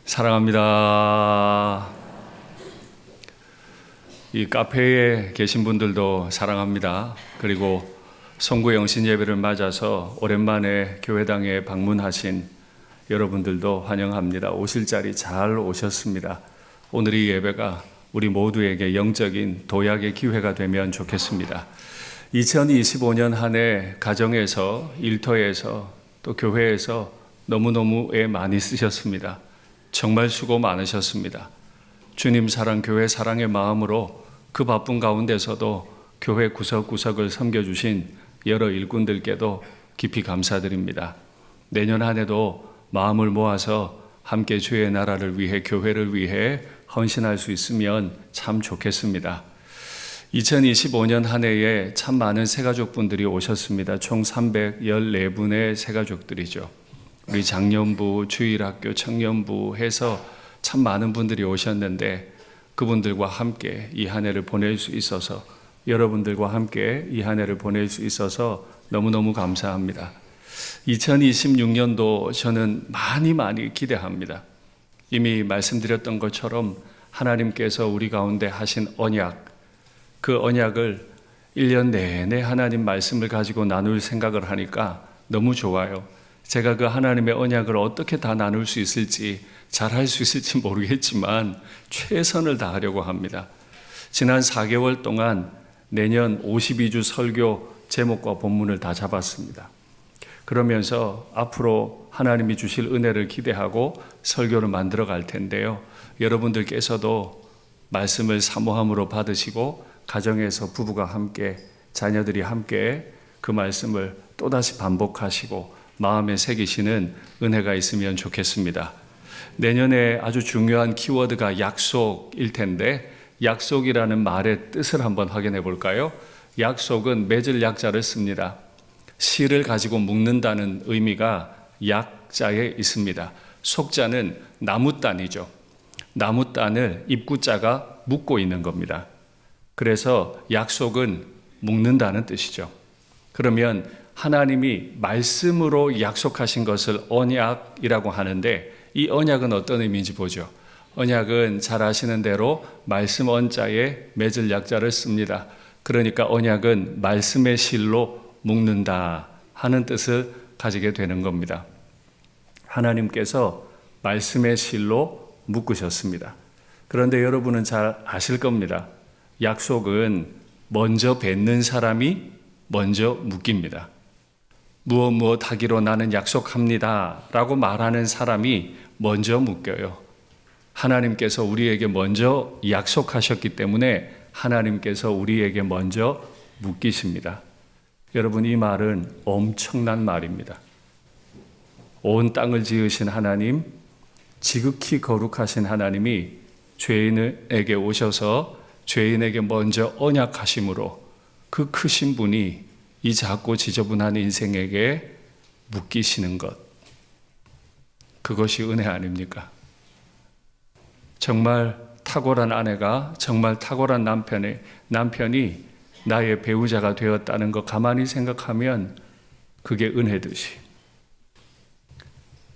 사랑합니다. 이 카페에 계신 분들도 사랑합니다. 그리고 송구 영신 예배를 맞아서 오랜만에 교회당에 방문하신 여러분들도 환영합니다. 오실 자리 잘 오셨습니다. 오늘 이 예배가 우리 모두에게 영적인 도약의 기회가 되면 좋겠습니다. 2025년 한 해 가정에서, 일터에서, 또 교회에서 너무너무 애 많이 쓰셨습니다. 정말 수고 많으셨습니다. 주님 사랑, 교회 사랑의 마음으로 그 바쁜 가운데서도 교회 구석구석을 섬겨주신 여러 일꾼들께도 깊이 감사드립니다. 내년 한 해도 마음을 모아서 함께 주의 나라를 위해, 교회를 위해 헌신할 수 있으면 참 좋겠습니다. 2025년 한 해에 참 많은 새가족분들이 오셨습니다. 총 314분의 새가족들이죠. 우리 장년부, 주일학교, 청년부 해서 참 많은 분들이 오셨는데 그분들과 함께 이 한 해를 보낼 수 있어서, 여러분들과 함께 이 한 해를 보낼 수 있어서 너무너무 감사합니다. 2026년도 저는 많이 기대합니다. 이미 말씀드렸던 것처럼 하나님께서 우리 가운데 하신 언약, 그 언약을 1년 내내 하나님 말씀을 가지고 나눌 생각을 하니까 너무 좋아요. 제가 그 하나님의 언약을 어떻게 다 나눌 수 있을지, 잘할 수 있을지 모르겠지만 최선을 다하려고 합니다. 지난 4개월 동안 내년 52주 설교 제목과 본문을 다 잡았습니다. 그러면서 앞으로 하나님이 주실 은혜를 기대하고 설교를 만들어 갈 텐데요. 여러분들께서도 말씀을 사모함으로 받으시고 가정에서 부부가 함께, 자녀들이 함께 그 말씀을 또다시 반복하시고 마음에 새기시는 은혜가 있으면 좋겠습니다. 내년에 아주 중요한 키워드가 약속일 텐데, 약속이라는 말의 뜻을 한번 확인해 볼까요? 약속은 맺을 약자를 씁니다. 실을 가지고 묶는다는 의미가 약자에 있습니다. 속자는 나무단이죠. 나무단을 입구자가 묶고 있는 겁니다. 그래서 약속은 묶는다는 뜻이죠. 그러면 하나님이 말씀으로 약속하신 것을 언약이라고 하는데, 이 언약은 어떤 의미인지 보죠. 언약은 잘 아시는 대로 말씀 언자에 맺을 약자를 씁니다. 그러니까 언약은 말씀의 실로 묶는다 하는 뜻을 가지게 되는 겁니다. 하나님께서 말씀의 실로 묶으셨습니다. 그런데 여러분은 잘 아실 겁니다. 약속은 먼저 뱉는 사람이 먼저 묶입니다. 무엇 하기로 나는 약속합니다 라고 말하는 사람이 먼저 묶여요. 하나님께서 우리에게 먼저 약속하셨기 때문에 하나님께서 우리에게 먼저 묶이십니다. 여러분, 이 말은 엄청난 말입니다. 온 땅을 지으신 하나님, 지극히 거룩하신 하나님이 죄인에게 오셔서 죄인에게 먼저 언약하심으로 그 크신 분이 이 작고 지저분한 인생에게 묶이시는 것, 그것이 은혜 아닙니까? 정말 탁월한 아내가, 정말 탁월한 남편이 나의 배우자가 되었다는 거 가만히 생각하면 그게 은혜듯이,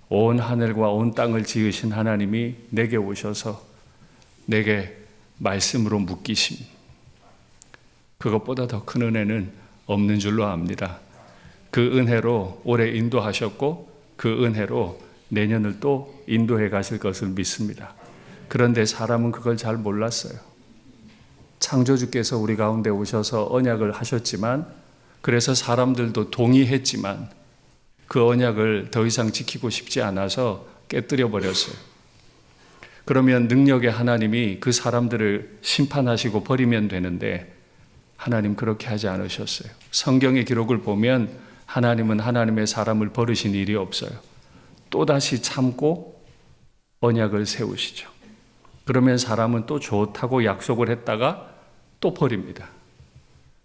온 하늘과 온 땅을 지으신 하나님이 내게 오셔서 내게 말씀으로 묶이심, 그것보다 더 큰 은혜는 없는 줄로 압니다. 그 은혜로 올해 인도하셨고 그 은혜로 내년을 또 인도해 가실 것을 믿습니다. 그런데 사람은 그걸 잘 몰랐어요. 창조주께서 우리 가운데 오셔서 언약을 하셨지만, 그래서 사람들도 동의했지만 그 언약을 더 이상 지키고 싶지 않아서 깨뜨려 버렸어요. 그러면 능력의 하나님이 그 사람들을 심판하시고 버리면 되는데 하나님 그렇게 하지 않으셨어요. 성경의 기록을 보면 하나님은 하나님의 사람을 버리신 일이 없어요. 또다시 참고 언약을 세우시죠. 그러면 사람은 또 좋다고 약속을 했다가 또 버립니다.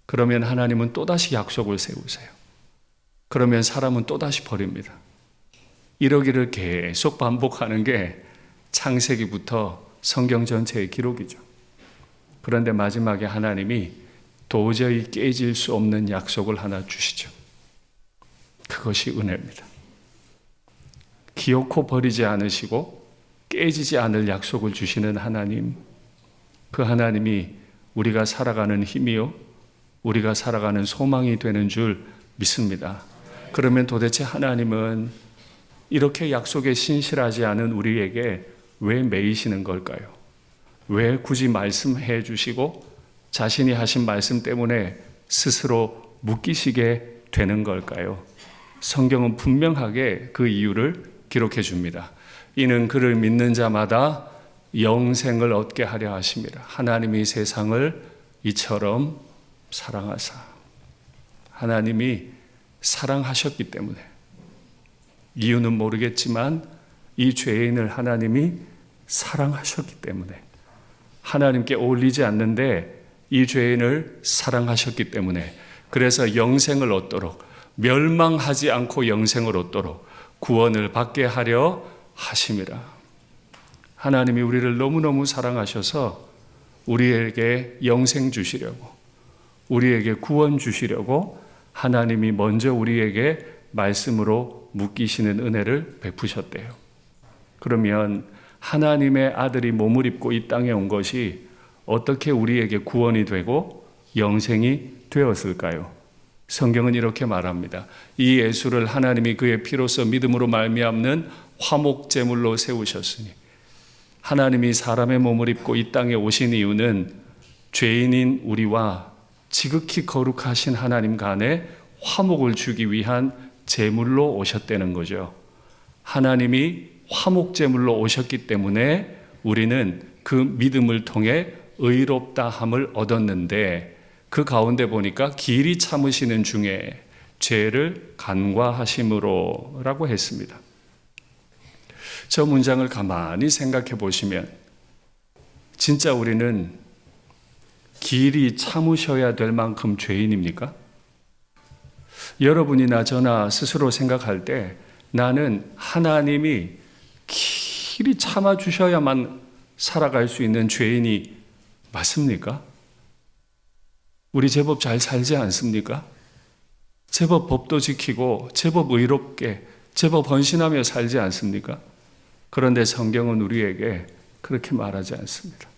그러면 하나님은 또다시 약속을 세우세요. 그러면 사람은 또다시 버립니다. 이러기를 계속 반복하는 게 창세기부터 성경 전체의 기록이죠. 그런데 마지막에 하나님이 도저히 깨질 수 없는 약속을 하나 주시죠. 그것이 은혜입니다. 기어코 버리지 않으시고 깨지지 않을 약속을 주시는 하나님, 그 하나님이 우리가 살아가는 힘이요, 우리가 살아가는 소망이 되는 줄 믿습니다. 그러면 도대체 하나님은 이렇게 약속에 신실하지 않은 우리에게 왜 매이시는 걸까요? 왜 굳이 말씀해 주시고 자신이 하신 말씀 때문에 스스로 묶이시게 되는 걸까요? 성경은 분명하게 그 이유를 기록해 줍니다. 이는 그를 믿는 자마다 영생을 얻게 하려 하심이라. 하나님이 세상을 이처럼 사랑하사. 하나님이 사랑하셨기 때문에, 이유는 모르겠지만 이 죄인을 하나님이 사랑하셨기 때문에, 하나님께 어울리지 않는데 이 죄인을 사랑하셨기 때문에, 그래서 영생을 얻도록, 멸망하지 않고 영생을 얻도록 구원을 받게 하려 하심이라. 하나님이 우리를 너무너무 사랑하셔서 우리에게 영생 주시려고, 우리에게 구원 주시려고 하나님이 먼저 우리에게 말씀으로 묶이시는 은혜를 베푸셨대요. 그러면 하나님의 아들이 몸을 입고 이 땅에 온 것이 어떻게 우리에게 구원이 되고 영생이 되었을까요? 성경은 이렇게 말합니다. 이 예수를 하나님이 그의 피로써 믿음으로 말미암는 화목제물로 세우셨으니, 하나님이 사람의 몸을 입고 이 땅에 오신 이유는 죄인인 우리와 지극히 거룩하신 하나님 간에 화목을 주기 위한 제물로 오셨다는 거죠. 하나님이 화목제물로 오셨기 때문에 우리는 그 믿음을 통해 의롭다함을 얻었는데, 그 가운데 보니까 길이 참으시는 중에 죄를 간과하심으로 라고 했습니다. 저 문장을 가만히 생각해 보시면 진짜 우리는 길이 참으셔야 될 만큼 죄인입니까? 여러분이나 저나 스스로 생각할 때 나는 하나님이 길이 참아주셔야만 살아갈 수 있는 죄인이 맞습니까? 우리 제법 잘 살지 않습니까? 제법 법도 지키고 제법 의롭게 제법 헌신하며 살지 않습니까? 그런데 성경은 우리에게 그렇게 말하지 않습니다.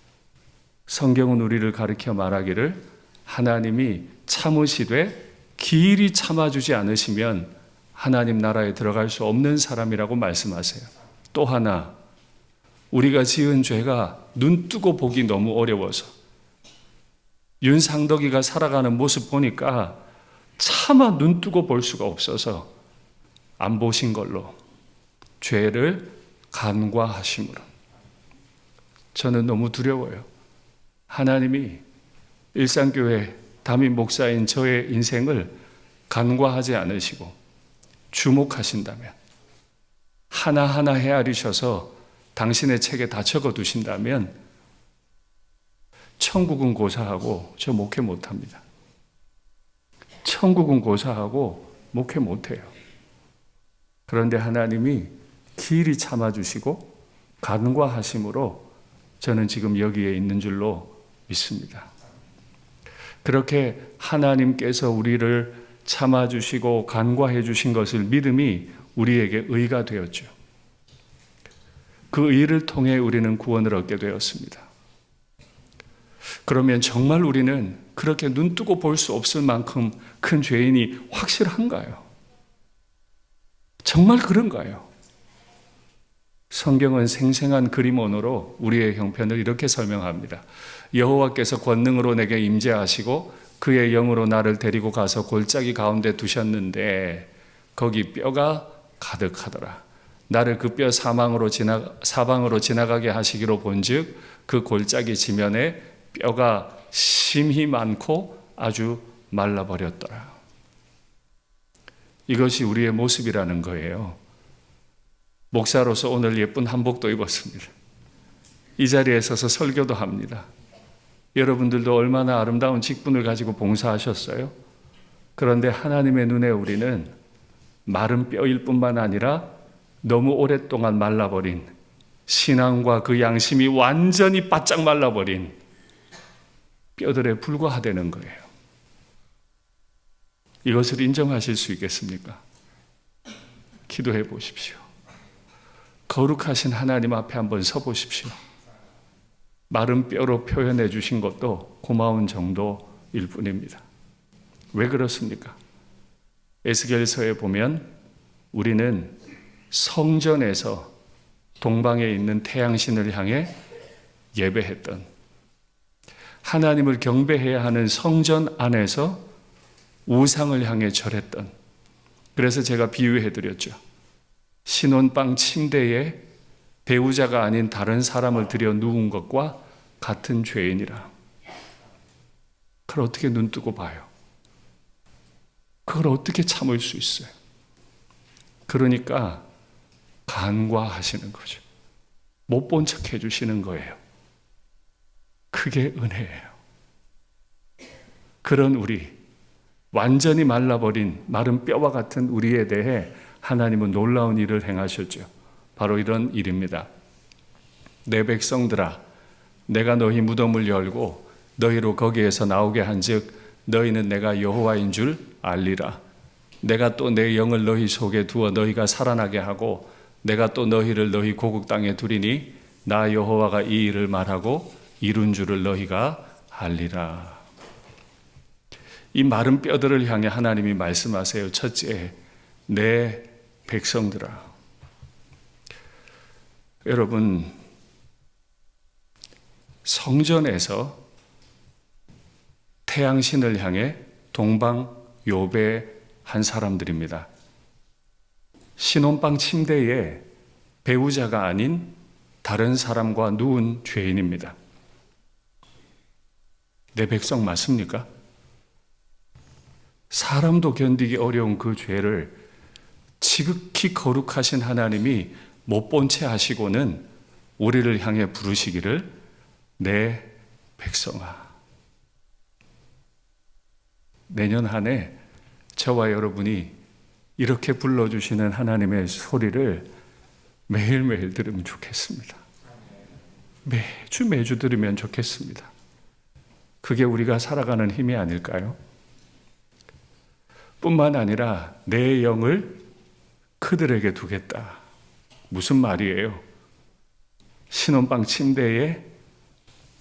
성경은 우리를 가르쳐 말하기를 하나님이 참으시되 길이 참아주지 않으시면 하나님 나라에 들어갈 수 없는 사람이라고 말씀하세요. 또 하나, 우리가 지은 죄가 눈 뜨고 보기 너무 어려워서 윤상덕이가 살아가는 모습 보니까 차마 눈 뜨고 볼 수가 없어서 안 보신 걸로 죄를 간과하심으로. 저는 너무 두려워요. 하나님이 일상교회 담임 목사인 저의 인생을 간과하지 않으시고 주목하신다면, 하나하나 헤아리셔서 당신의 책에 다 적어 두신다면 천국은 고사하고 저 목회 못합니다. 천국은 고사하고 목회 못해요. 그런데 하나님이 길이 참아주시고 간과하심으로 저는 지금 여기에 있는 줄로 믿습니다. 그렇게 하나님께서 우리를 참아주시고 간과해 주신 것을 믿음이 우리에게 의가 되었죠. 그 의를 통해 우리는 구원을 얻게 되었습니다. 그러면 정말 우리는 그렇게 눈 뜨고 볼 수 없을 만큼 큰 죄인이 확실한가요? 정말 그런가요? 성경은 생생한 그림 언어로 우리의 형편을 이렇게 설명합니다. 여호와께서 권능으로 내게 임재하시고 그의 영으로 나를 데리고 가서 골짜기 가운데 두셨는데 거기 뼈가 가득하더라. 나를 그 뼈 사방으로 지나가게 하시기로 본즉 그 골짜기 지면에 뼈가 심히 많고 아주 말라버렸더라. 이것이 우리의 모습이라는 거예요. 목사로서 오늘 예쁜 한복도 입었습니다. 이 자리에 서서 설교도 합니다. 여러분들도 얼마나 아름다운 직분을 가지고 봉사하셨어요? 그런데 하나님의 눈에 우리는 마른 뼈일 뿐만 아니라 너무 오랫동안 말라버린, 신앙과 그 양심이 완전히 바짝 말라버린 뼈들에 불과하다는 거예요. 이것을 인정하실 수 있겠습니까? 기도해 보십시오. 거룩하신 하나님 앞에 한번 서보십시오. 마른 뼈로 표현해 주신 것도 고마운 정도일 뿐입니다. 왜 그렇습니까? 에스겔서에 보면 우리는 성전에서 동방에 있는 태양신을 향해 예배했던, 하나님을 경배해야 하는 성전 안에서 우상을 향해 절했던, 그래서 제가 비유해 드렸죠. 신혼방 침대에 배우자가 아닌 다른 사람을 들여 누운 것과 같은 죄인이라. 그걸 어떻게 눈 뜨고 봐요? 그걸 어떻게 참을 수 있어요? 그러니까 간과하시는 거죠. 못 본 척 해주시는 거예요. 그게 은혜예요. 그런 우리, 완전히 말라버린 마른 뼈와 같은 우리에 대해 하나님은 놀라운 일을 행하셨죠. 바로 이런 일입니다. 내 백성들아, 내가 너희 무덤을 열고 너희로 거기에서 나오게 한즉 너희는 내가 여호와인 줄 알리라. 내가 또 내 영을 너희 속에 두어 너희가 살아나게 하고 내가 또 너희를 너희 고국 땅에 두리니 나 여호와가 이 일을 말하고 이룬 줄을 너희가 알리라. 이 마른 뼈들을 향해 하나님이 말씀하세요. 첫째, 내 백성들아. 여러분, 성전에서 태양신을 향해 동방 요배한 사람들입니다. 신혼방 침대에 배우자가 아닌 다른 사람과 누운 죄인입니다. 내 백성 맞습니까? 사람도 견디기 어려운 그 죄를 지극히 거룩하신 하나님이 못 본 채 하시고는 우리를 향해 부르시기를 내 백성아. 내년 한 해 저와 여러분이 이렇게 불러주시는 하나님의 소리를 매일매일 들으면 좋겠습니다. 매주 들으면 좋겠습니다. 그게 우리가 살아가는 힘이 아닐까요? 뿐만 아니라 내 영을 그들에게 두겠다. 무슨 말이에요? 신혼방 침대에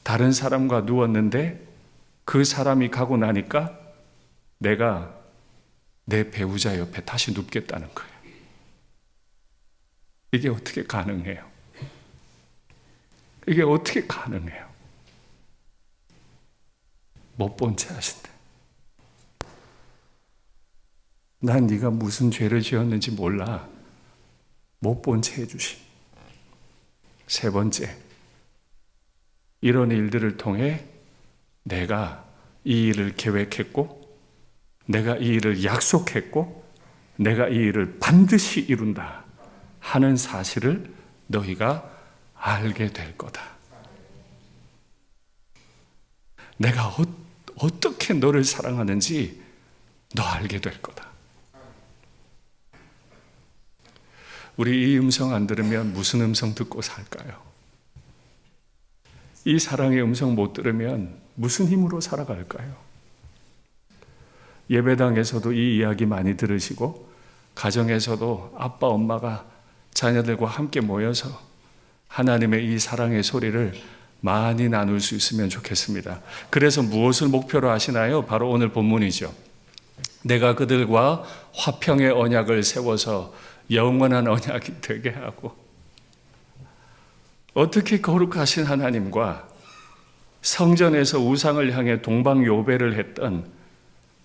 다른 사람과 누웠는데 그 사람이 가고 나니까 내가 내 배우자 옆에 다시 눕겠다는 거예요. 이게 어떻게 가능해요? 이게 어떻게 가능해요? 못 본 채 하신대. 난 네가 무슨 죄를 지었는지 몰라. 못 본 채 해주심. 세 번째, 이런 일들을 통해 내가 이 일을 계획했고 내가 이 일을 약속했고 내가 이 일을 반드시 이룬다 하는 사실을 너희가 알게 될 거다. 내가 어떻게 너를 사랑하는지 너 알게 될 거다. 우리 이 음성 안 들으면 무슨 음성 듣고 살까요? 이 사랑의 음성 못 들으면 무슨 힘으로 살아갈까요? 예배당에서도 이 이야기 많이 들으시고 가정에서도 아빠 엄마가 자녀들과 함께 모여서 하나님의 이 사랑의 소리를 많이 나눌 수 있으면 좋겠습니다. 그래서 무엇을 목표로 하시나요? 바로 오늘 본문이죠. 내가 그들과 화평의 언약을 세워서 영원한 언약이 되게 하고. 어떻게 거룩하신 하나님과 성전에서 우상을 향해 동방요배를 했던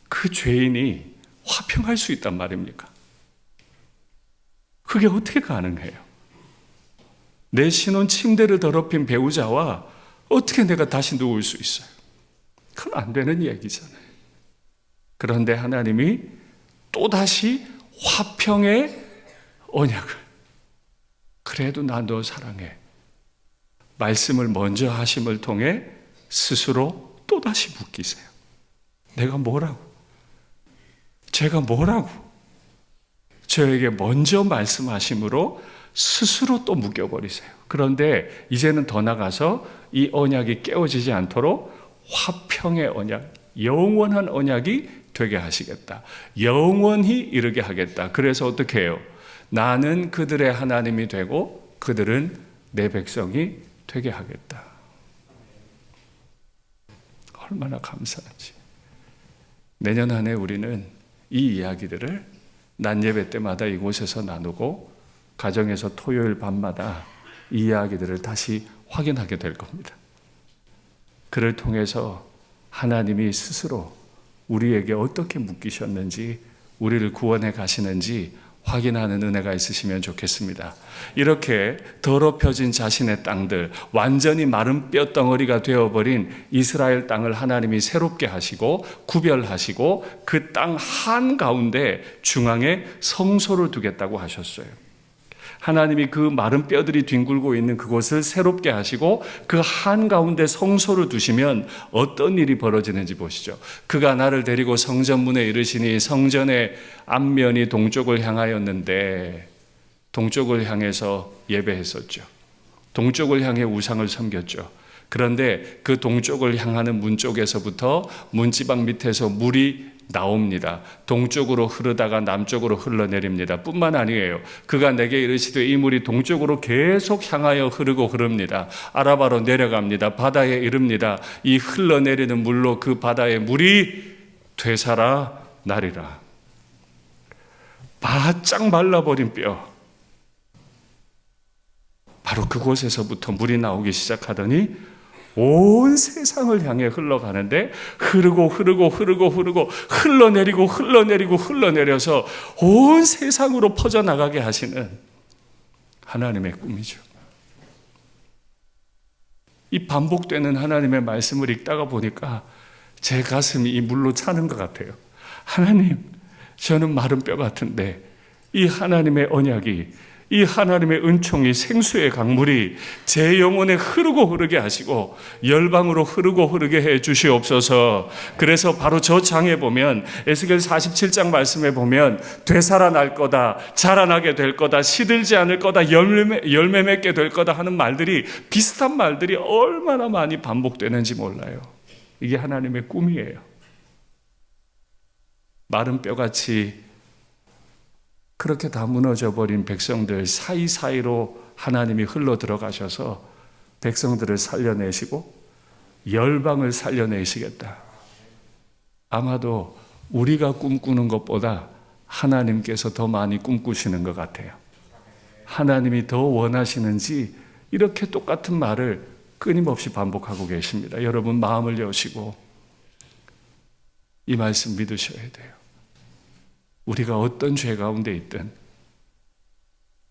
그 죄인이 화평할 수 있단 말입니까? 그게 어떻게 가능해요? 내 신혼 침대를 더럽힌 배우자와 어떻게 내가 다시 누울 수 있어요? 그건 안 되는 얘기잖아요. 그런데 하나님이 또다시 화평의 언약을, 그래도 나 너 사랑해, 말씀을 먼저 하심을 통해 스스로 또다시 묻기세요. 내가 뭐라고? 제가 뭐라고? 저에게 먼저 말씀하심으로 스스로 또 묶여버리세요. 그런데 이제는 더 나가서 이 언약이 깨어지지 않도록 화평의 언약, 영원한 언약이 되게 하시겠다. 영원히 이르게 하겠다. 그래서 어떻게 해요? 나는 그들의 하나님이 되고 그들은 내 백성이 되게 하겠다. 얼마나 감사하지. 내년 한 해 우리는 이 이야기들을 낮 예배 때마다 이곳에서 나누고 가정에서 토요일 밤마다 이 이야기들을 다시 확인하게 될 겁니다. 그를 통해서 하나님이 스스로 우리에게 어떻게 묶이셨는지, 우리를 구원해 가시는지 확인하는 은혜가 있으시면 좋겠습니다. 이렇게 더럽혀진 자신의 땅들, 완전히 마른 뼈덩어리가 되어버린 이스라엘 땅을 하나님이 새롭게 하시고 구별하시고 그 땅 한가운데 중앙에 성소를 두겠다고 하셨어요. 하나님이 그 마른 뼈들이 뒹굴고 있는 그곳을 새롭게 하시고 그 한가운데 성소를 두시면 어떤 일이 벌어지는지 보시죠. 그가 나를 데리고 성전문에 이르시니 성전의 앞면이 동쪽을 향하였는데 동쪽을 향해서 예배했었죠. 동쪽을 향해 우상을 섬겼죠. 그런데 그 동쪽을 향하는 문 쪽에서부터 문지방 밑에서 물이 나옵니다. 동쪽으로 흐르다가 남쪽으로 흘러내립니다. 뿐만 아니에요. 그가 내게 이르시되 이 물이 동쪽으로 계속 향하여 흐르고 흐릅니다. 아라바로 내려갑니다. 바다에 이릅니다. 이 흘러내리는 물로 그 바다의 물이 되살아 나리라. 바짝 말라버린 뼈, 바로 그곳에서부터 물이 나오기 시작하더니 온 세상을 향해 흘러가는데 흐르고 흘러내려서 온 세상으로 퍼져나가게 하시는 하나님의 꿈이죠. 이 반복되는 하나님의 말씀을 읽다가 보니까 제 가슴이 이 물로 차는 것 같아요. 하나님, 저는 마른 뼈 같은데 이 하나님의 언약이, 이 하나님의 은총이, 생수의 강물이 제 영혼에 흐르게 하시고 열방으로 흐르게 해 주시옵소서. 그래서 바로 저 장에 보면 에스겔 47장 말씀에 보면 되살아날 거다, 자라나게 될 거다, 시들지 않을 거다, 열매 맺게 될 거다 하는 말들이, 비슷한 말들이 얼마나 많이 반복되는지 몰라요. 이게 하나님의 꿈이에요. 마른 뼈같이 그렇게 다 무너져버린 백성들 사이사이로 하나님이 흘러 들어가셔서 백성들을 살려내시고 열방을 살려내시겠다. 아마도 우리가 꿈꾸는 것보다 하나님께서 더 많이 꿈꾸시는 것 같아요. 하나님이 더 원하시는지 이렇게 똑같은 말을 끊임없이 반복하고 계십니다. 여러분 마음을 여시고 이 말씀 믿으셔야 돼요. 우리가 어떤 죄 가운데 있든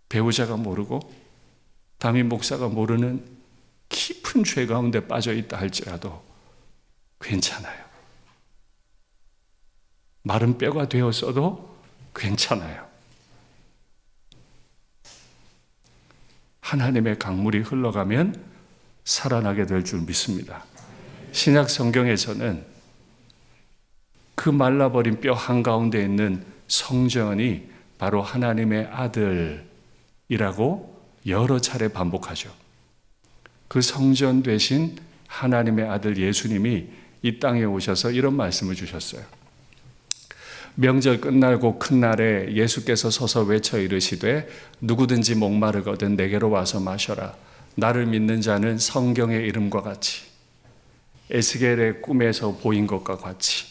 배우자가 모르고 담임 목사가 모르는 깊은 죄 가운데 빠져 있다 할지라도 괜찮아요. 마른 뼈가 되었어도 괜찮아요. 하나님의 강물이 흘러가면 살아나게 될 줄 믿습니다. 신약 성경에서는 그 말라버린 뼈 한가운데 있는 성전이 바로 하나님의 아들이라고 여러 차례 반복하죠. 그 성전 되신 하나님의 아들 예수님이 이 땅에 오셔서 이런 말씀을 주셨어요. 명절 끝나고 큰 날에 예수께서 서서 외쳐 이르시되 누구든지 목마르거든 내게로 와서 마셔라. 나를 믿는 자는 성경의 이름과 같이 에스겔의 꿈에서 보인 것과 같이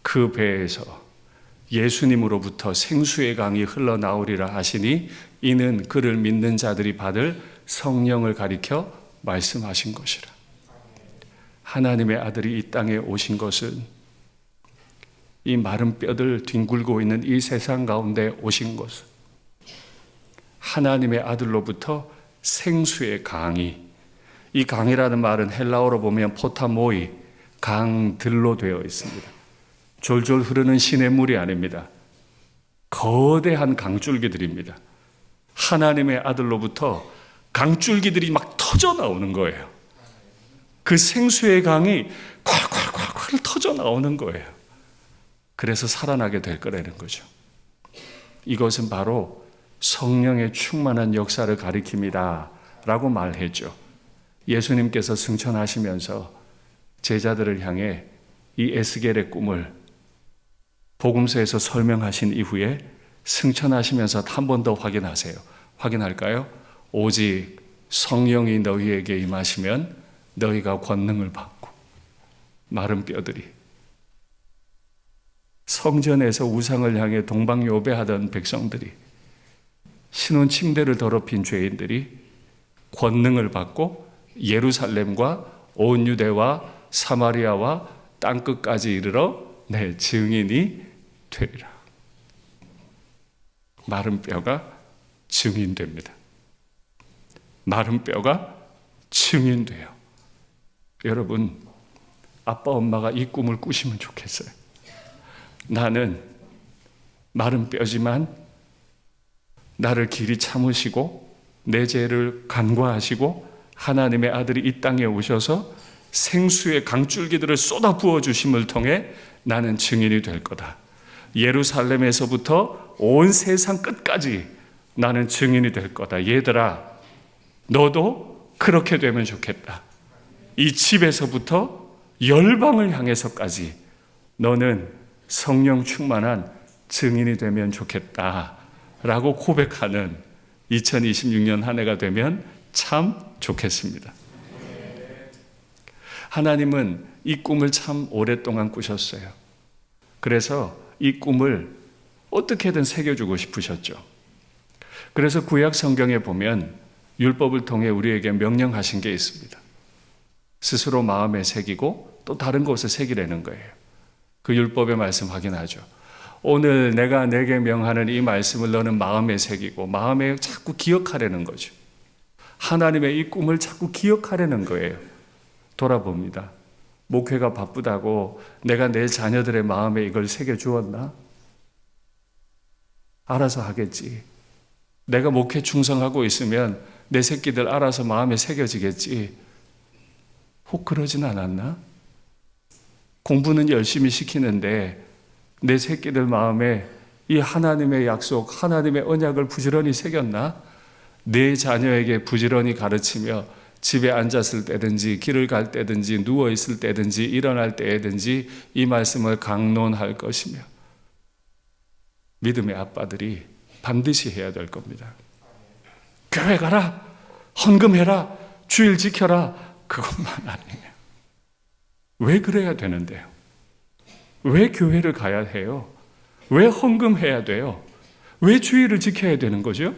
그 배에서 예수님으로부터 생수의 강이 흘러나오리라 하시니 이는 그를 믿는 자들이 받을 성령을 가리켜 말씀하신 것이라. 하나님의 아들이 이 땅에 오신 것은 이 마른 뼈들 뒹굴고 있는 이 세상 가운데 오신 것은 하나님의 아들로부터 생수의 강이, 이 강이라는 말은 헬라어로 보면 포타모이, 강들로 되어 있습니다. 졸졸 흐르는 시냇물이 아닙니다. 거대한 강줄기들입니다. 하나님의 아들로부터 강줄기들이 막 터져 나오는 거예요. 그 생수의 강이 콸콸콸콸 터져 나오는 거예요. 그래서 살아나게 될 거라는 거죠. 이것은 바로 성령의 충만한 역사를 가리킵니다 라고 말했죠. 예수님께서 승천하시면서 제자들을 향해 이 에스겔의 꿈을 복음서에서 설명하신 이후에 승천하시면서 한 번 더 확인하세요. 확인할까요? 오직 성령이 너희에게 임하시면 너희가 권능을 받고. 마른 뼈들이 성전에서 우상을 향해 동방요배하던 백성들이, 신혼 침대를 더럽힌 죄인들이 권능을 받고 예루살렘과 온 유대와 사마리아와 땅끝까지 이르러 내 증인이 되리라. 마른 뼈가 증인됩니다. 마른 뼈가 증인돼요. 여러분, 아빠 엄마가 이 꿈을 꾸시면 좋겠어요. 나는 마른 뼈지만 나를 길이 참으시고 내 죄를 간과하시고 하나님의 아들이 이 땅에 오셔서 생수의 강줄기들을 쏟아 부어 주심을 통해 나는 증인이 될 거다. 예루살렘에서부터 온 세상 끝까지 나는 증인이 될 거다. 얘들아, 너도 그렇게 되면 좋겠다. 이 집에서부터 열방을 향해서까지 너는 성령 충만한 증인이 되면 좋겠다 라고 고백하는 2026년 한 해가 되면 참 좋겠습니다. 하나님은 이 꿈을 참 오랫동안 꾸셨어요. 그래서 이 꿈을 어떻게든 새겨주고 싶으셨죠. 그래서 구약 성경에 보면 율법을 통해 우리에게 명령하신 게 있습니다. 스스로 마음에 새기고 또 다른 곳에 새기라는 거예요. 그 율법의 말씀 확인하죠. 오늘 내가 내게 명하는 이 말씀을 너는 마음에 새기고 마음에 자꾸 기억하라는 거죠. 하나님의 이 꿈을 자꾸 기억하라는 거예요. 돌아봅니다. 목회가 바쁘다고 내가 내 자녀들의 마음에 이걸 새겨주었나? 알아서 하겠지. 내가 목회 충성하고 있으면 내 새끼들 알아서 마음에 새겨지겠지. 혹 그러진 않았나? 공부는 열심히 시키는데 내 새끼들 마음에 이 하나님의 약속, 하나님의 언약을 부지런히 새겼나? 내 자녀에게 부지런히 가르치며 집에 앉았을 때든지 길을 갈 때든지 누워있을 때든지 일어날 때든지 이 말씀을 강론할 것이며 믿음의 아빠들이 반드시 해야 될 겁니다. 교회 가라, 헌금해라, 주일 지켜라, 그것만 아니에요. 왜 그래야 되는데요? 왜 교회를 가야 해요? 왜 헌금해야 돼요? 왜 주일을 지켜야 되는 거죠?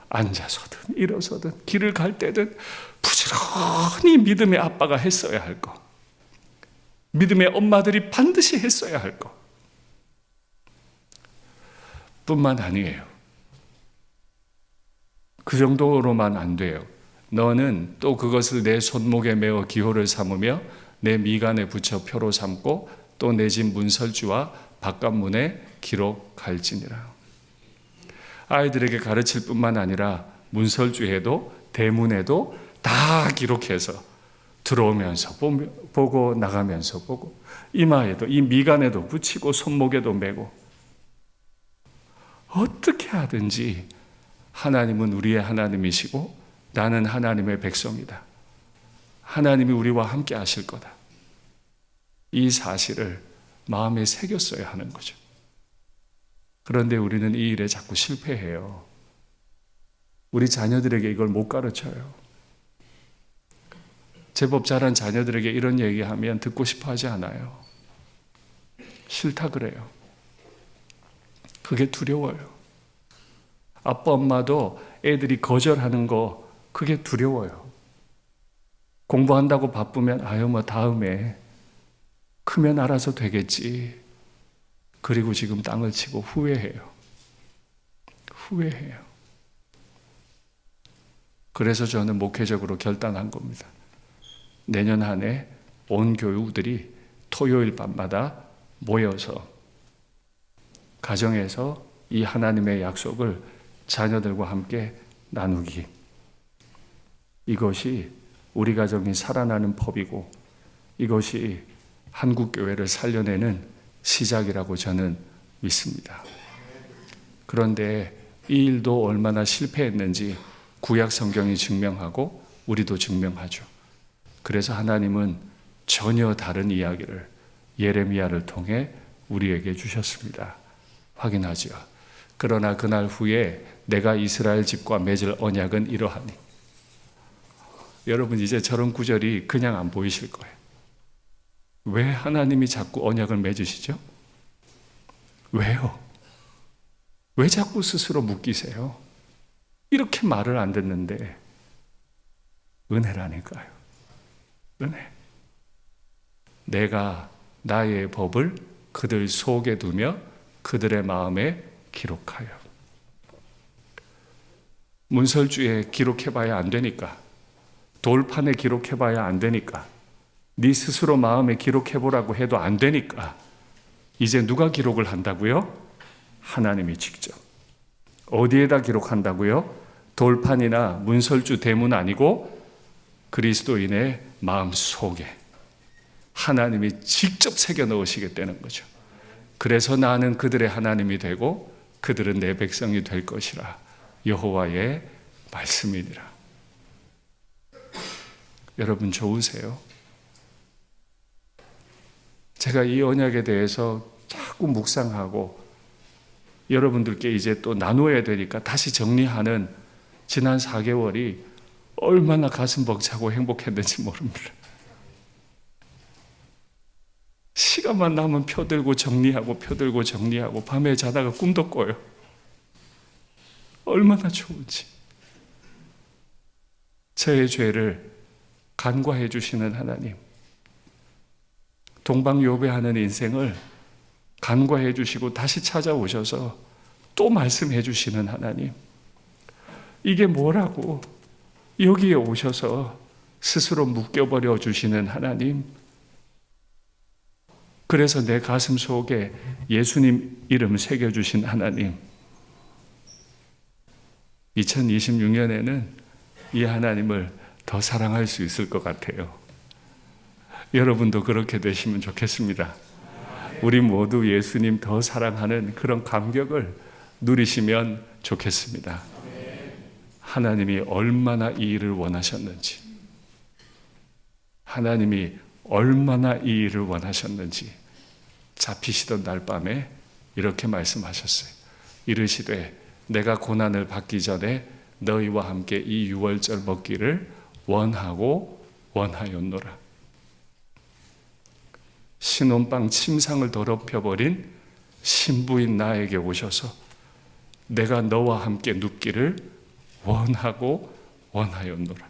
앉아서든 일어서든 길을 갈 때든 부지런히 믿음의 아빠가 했어야 할 거, 믿음의 엄마들이 반드시 했어야 할 거 뿐만 아니에요. 그 정도로만 안 돼요. 너는 또 그것을 내 손목에 메어 기호를 삼으며 내 미간에 붙여 표로 삼고 또 내 집 문설주와 바깥문에 기록할지니라. 아이들에게 가르칠 뿐만 아니라 문설주에도 대문에도 다 기록해서 들어오면서 보고 나가면서 보고 이마에도 이 미간에도 붙이고 손목에도 메고 어떻게 하든지 하나님은 우리의 하나님이시고 나는 하나님의 백성이다. 하나님이 우리와 함께 하실 거다. 이 사실을 마음에 새겼어야 하는 거죠. 그런데 우리는 이 일에 자꾸 실패해요. 우리 자녀들에게 이걸 못 가르쳐요. 제법 자란 자녀들에게 이런 얘기하면 듣고 싶어 하지 않아요. 싫다 그래요. 그게 두려워요. 아빠 엄마도 애들이 거절하는 거 그게 두려워요. 공부한다고 바쁘면 아유 뭐 다음에 크면 알아서 되겠지. 그리고 지금 땅을 치고 후회해요. 후회해요. 그래서 저는 목회적으로 결단한 겁니다. 내년 한 해 온 교우들이 토요일 밤마다 모여서 가정에서 이 하나님의 약속을 자녀들과 함께 나누기. 이것이 우리 가정이 살아나는 법이고 이것이 한국교회를 살려내는 시작이라고 저는 믿습니다. 그런데 이 일도 얼마나 실패했는지 구약 성경이 증명하고 우리도 증명하죠. 그래서 하나님은 전혀 다른 이야기를 예레미야를 통해 우리에게 주셨습니다. 확인하죠. 그러나 그날 후에 내가 이스라엘 집과 맺을 언약은 이러하니. 여러분, 이제 저런 구절이 그냥 안 보이실 거예요. 왜 하나님이 자꾸 언약을 맺으시죠? 왜요? 왜 자꾸 스스로 묶이세요? 이렇게 말을 안 듣는데 은혜라니까요. 은혜. 내가 나의 법을 그들 속에 두며 그들의 마음에 기록하여. 문설주에 기록해봐야 안 되니까, 돌판에 기록해봐야 안 되니까, 네 스스로 마음에 기록해보라고 해도 안 되니까 이제 누가 기록을 한다고요? 하나님이 직접. 어디에다 기록한다고요? 돌판이나 문설주 대문 아니고 그리스도인의 마음 속에 하나님이 직접 새겨 넣으시겠다는 거죠. 그래서 나는 그들의 하나님이 되고 그들은 내 백성이 될 것이라. 여호와의 말씀이니라. 여러분 좋으세요? 제가 이 언약에 대해서 자꾸 묵상하고 여러분들께 이제 또 나누어야 되니까 다시 정리하는 지난 4개월이 얼마나 가슴 벅차고 행복했는지 모릅니다. 시간만 나면 펴들고 정리하고 밤에 자다가 꿈도 꿔요. 얼마나 좋은지. 저의 죄를 간과해 주시는 하나님, 동방요배하는 인생을 간과해 주시고 다시 찾아오셔서 또 말씀해 주시는 하나님, 이게 뭐라고 여기에 오셔서 스스로 묶여버려 주시는 하나님, 그래서 내 가슴 속에 예수님 이름 새겨주신 하나님, 2026년에는 이 하나님을 더 사랑할 수 있을 것 같아요. 여러분도 그렇게 되시면 좋겠습니다. 우리 모두 예수님 더 사랑하는 그런 감격을 누리시면 좋겠습니다. 하나님이 얼마나 이 일을 원하셨는지, 하나님이 얼마나 이 일을 원하셨는지 잡히시던 날 밤에 이렇게 말씀하셨어요. 이르시되 내가 고난을 받기 전에 너희와 함께 이 유월절 먹기를 원하고 원하였노라. 신혼방 침상을 더럽혀버린 신부인 나에게 오셔서 내가 너와 함께 눕기를 원하고 원하였노라.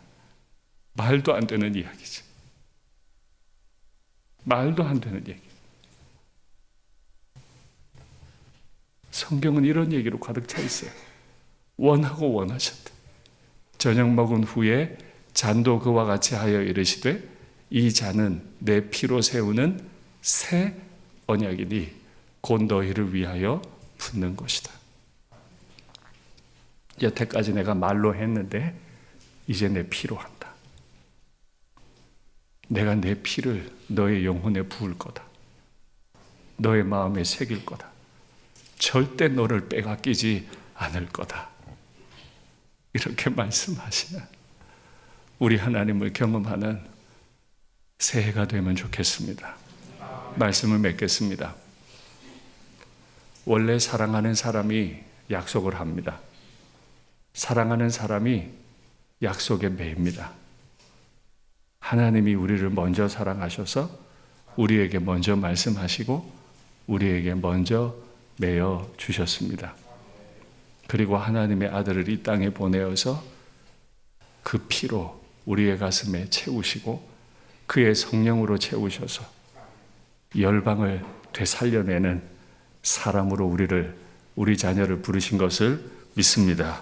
말도 안 되는 이야기죠. 말도 안 되는 얘기. 성경은 이런 얘기로 가득 차 있어요. 원하고 원하셨다. 저녁 먹은 후에 잔도 그와 같이 하여 이르시되 이 잔은 내 피로 세우는 새 언약이니 곧 너희를 위하여 붓는 것이다. 여태까지 내가 말로 했는데 이제 내 피로 한다. 내가 내 피를 너의 영혼에 부을 거다. 너의 마음에 새길 거다. 절대 너를 빼앗기지 않을 거다. 이렇게 말씀하시는 우리 하나님을 경험하는 새해가 되면 좋겠습니다. 말씀을 맺겠습니다. 원래 사랑하는 사람이 약속을 합니다. 사랑하는 사람이 약속에 매입니다. 하나님이 우리를 먼저 사랑하셔서 우리에게 먼저 말씀하시고 우리에게 먼저 매어 주셨습니다. 그리고 하나님의 아들을 이 땅에 보내어서 그 피로 우리의 가슴에 채우시고 그의 성령으로 채우셔서 열방을 되살려내는 사람으로 우리 자녀를 부르신 것을 믿습니다.